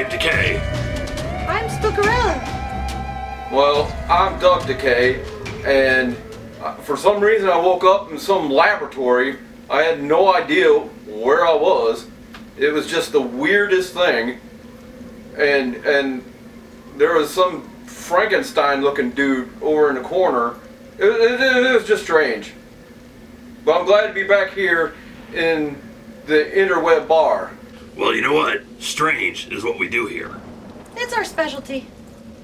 Nick Decay. I'm Spookarella. Well, I'm Doug Decay, and for some reason I woke up in some laboratory. I had no idea where I was. It was just the weirdest thing, and there was some Frankenstein-looking dude over in the corner. It was just strange. But I'm glad to be back here in the interweb bar. Well, you know what? Strange is what we do here. It's our specialty.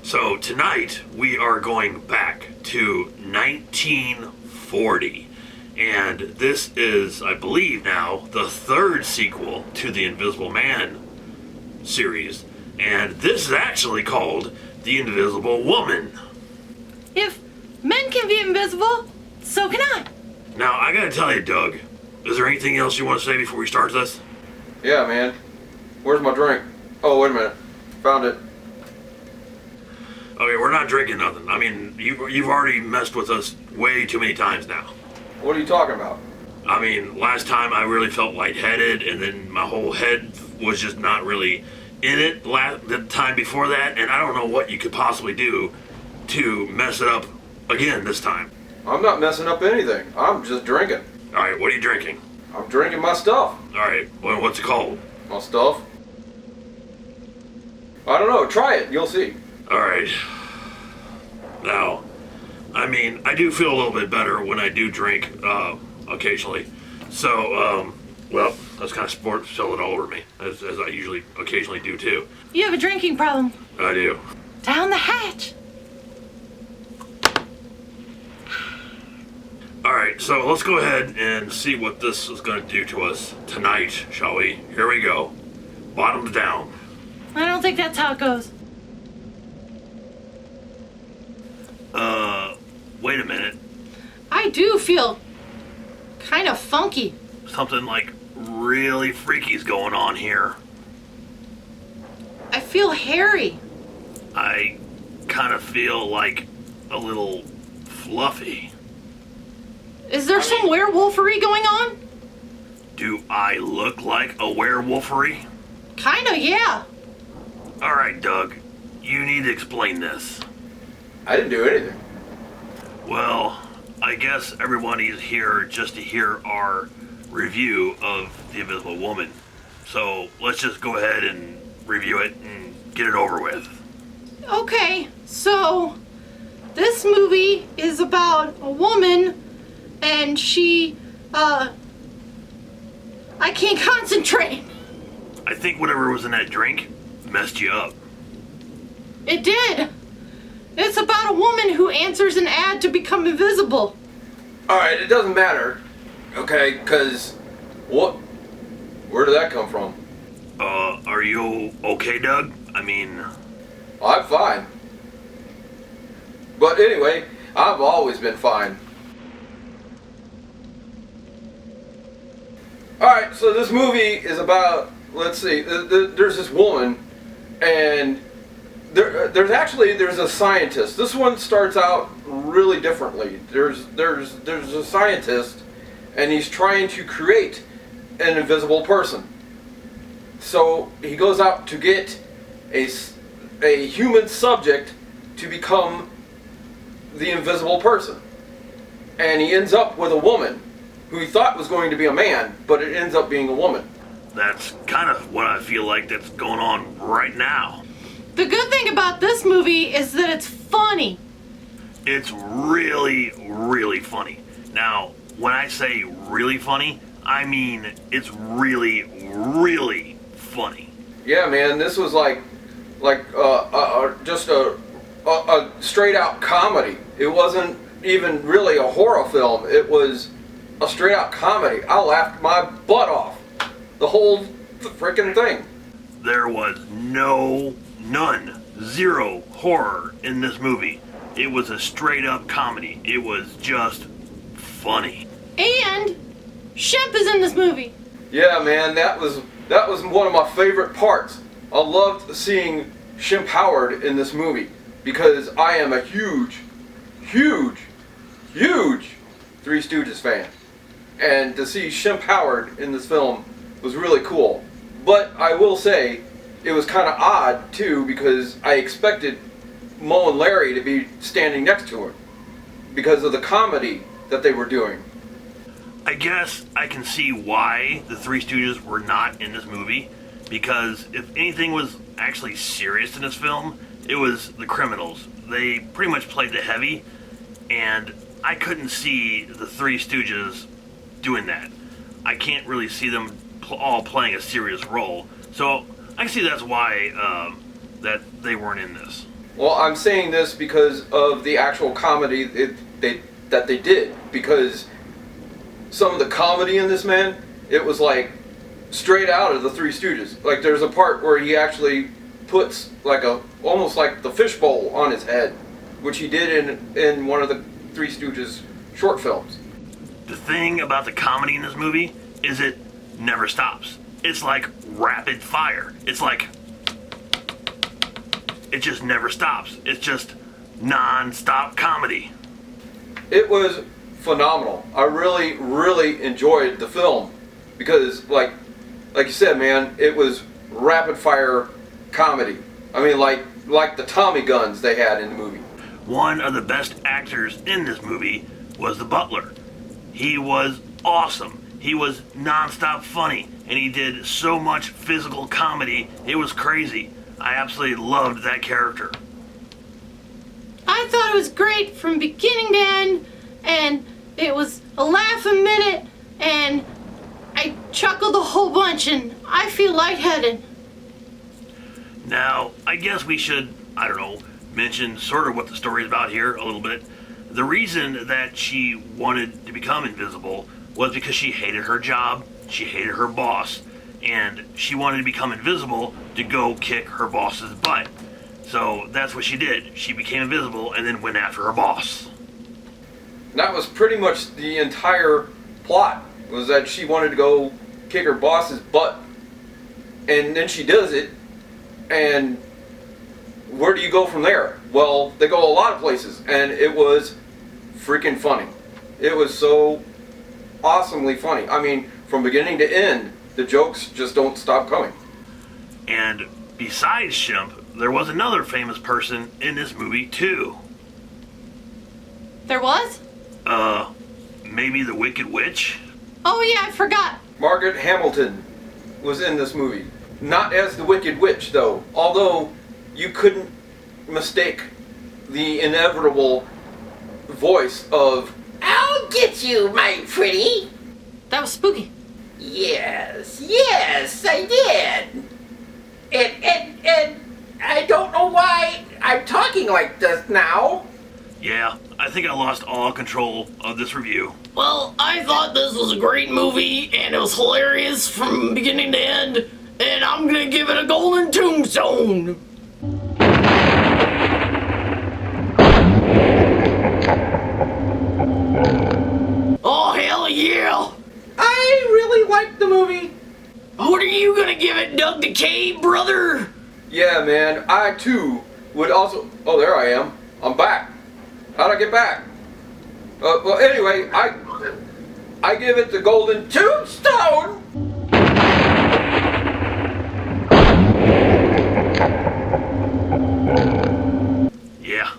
So tonight we are going back to 1940. And this is, I believe now, the third sequel to the Invisible Man series. And this is actually called The Invisible Woman. If men can be invisible, so can I. Now, I gotta tell you, Doug, is there anything else you want to say before we start this? Yeah, man. Where's my drink? Oh, wait a minute. Found it. Okay, we're not drinking nothing. I mean, you've already messed with us way too many times now. What are you talking about? I mean, last time I really felt lightheaded, and then my whole head was just not really in it the time before that, and I don't know what you could possibly do to mess it up again this time. I'm not messing up anything. I'm just drinking. All right, what are you drinking? I'm drinking my stuff. All right, well, what's it called? My stuff? I don't know. Try it. You'll see. All right. Now, I mean, I do feel a little bit better when I do drink occasionally. So, well, that's kind of spill it all over me, as I usually occasionally do too. You have a drinking problem. I do. Down the hatch. All right, so let's go ahead and see what this is going to do to us tonight, shall we? Here we go. Bottoms down. I don't think that's how it goes. Wait a minute. I do feel kind of funky. Something like really freaky's going on here. I feel hairy. I kind of feel like a little fluffy. Is there some werewolfery going on? Do I look like a werewolfery? Kinda, yeah. All right, Doug, you need to explain this. I didn't do anything. Well, I guess everybody is here just to hear our review of The Invisible Woman. So let's just go ahead and review it and get it over with. Okay, so this movie is about a woman and she, I can't concentrate. I think whatever was in that drink messed you up. It did. It's about a woman who answers an ad to become invisible. Alright, it doesn't matter. Okay, because what? Where did that come from? Are you okay, Doug? I mean... I'm fine. But anyway, I've always been fine. Alright, so this movie is about, let's see, there's this woman, and there's a scientist. This one starts out really differently. There's a scientist, and he's trying to create an invisible person. So he goes out to get a human subject to become the invisible person, and he ends up with a woman who he thought was going to be a man, but it ends up being a woman. That's kind of what I feel like that's going on right now. The good thing about this movie is that it's funny. It's really, really funny. Now, when I say really funny, I mean it's really, really funny. Yeah, man, this was just a straight out comedy. It wasn't even really a horror film. It was a straight out comedy. I laughed my butt off. The whole freaking thing. There was zero horror in this movie. It was a straight up comedy. It was just funny. And Shemp is in this movie. Yeah, man, that was one of my favorite parts. I loved seeing Shemp Howard in this movie because I am a huge Three Stooges fan. And to see Shemp Howard in this film was really cool. But I will say, it was kind of odd too, because I expected Mo and Larry to be standing next to him because of the comedy that they were doing. I guess I can see why the Three Stooges were not in this movie, because if anything was actually serious in this film, it was the criminals. They pretty much played the heavy, and I couldn't see the Three Stooges doing that. I can't really see them all playing a serious role, so I can see that's why that they weren't in this. Well, I'm saying this because of the actual comedy that they did, because some of the comedy in this, man, it was like straight out of the Three Stooges. Like, there's a part where he actually puts like almost like the fishbowl on his head, which he did in one of the Three Stooges short films. The thing about the comedy in this movie is it never stops. It's like rapid fire. It's like it just never stops. It's just non-stop comedy. It was phenomenal. I really, really enjoyed the film because, like you said, man, it was rapid fire comedy. I mean, like the Tommy guns they had in the movie. One of the best actors in this movie was the butler. He was awesome. He was non-stop funny, and he did so much physical comedy. It was crazy. I absolutely loved that character. I thought it was great from beginning to end, and it was a laugh a minute, and I chuckled a whole bunch, and I feel lightheaded. Now, I guess we should, I don't know, mention sort of what the story is about here a little bit. The reason that she wanted to become invisible was because she hated her job, she hated her boss, and she wanted to become invisible to go kick her boss's butt. So that's what she did. She became invisible and then went after her boss. That was pretty much the entire plot, was that she wanted to go kick her boss's butt. And then she does it, and where do you go from there? Well, they go a lot of places, and it was freaking funny. It was so awesomely funny. I mean, from beginning to end, the jokes just don't stop coming. And besides Shemp, there was another famous person in this movie too. There was? Maybe the Wicked Witch? Oh yeah, I forgot. Margaret Hamilton was in this movie. Not as the Wicked Witch, though. Although you couldn't mistake the inevitable voice of I'll get you, my pretty. That was spooky. Yes, I did. And I don't know why I'm talking like this now. Yeah, I think I lost all control of this review. Well, I thought this was a great movie, and it was hilarious from beginning to end, and I'm gonna give it a golden tombstone. Oh, hell yeah! I really liked the movie. What are you gonna give it, Doug Decay, brother? yeah, man, I too would also... Oh, there I am. I'm back. How'd I get back? Well, anyway, I give it the golden tombstone. Yeah.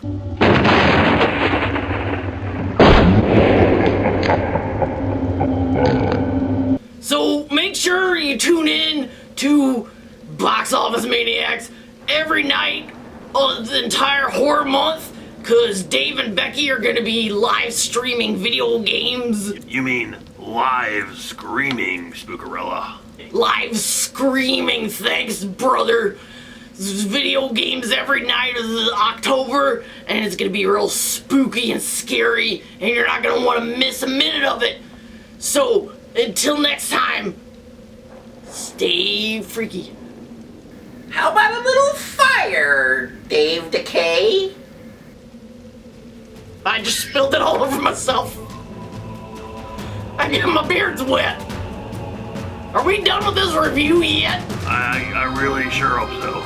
So make sure you tune in to Box Office Maniacs every night of the entire horror month, because Dave and Becky are going to be live streaming video games. You mean live screaming, Spookarella. Live screaming, thanks, brother. Video games every night of October, and it's going to be real spooky and scary, and you're not going to want to miss a minute of it. So, until next time, stay freaky. How about a little fire, Dave Decay? I just spilled it all over myself. My beard's wet. Are we done with this review yet? I really sure hope so.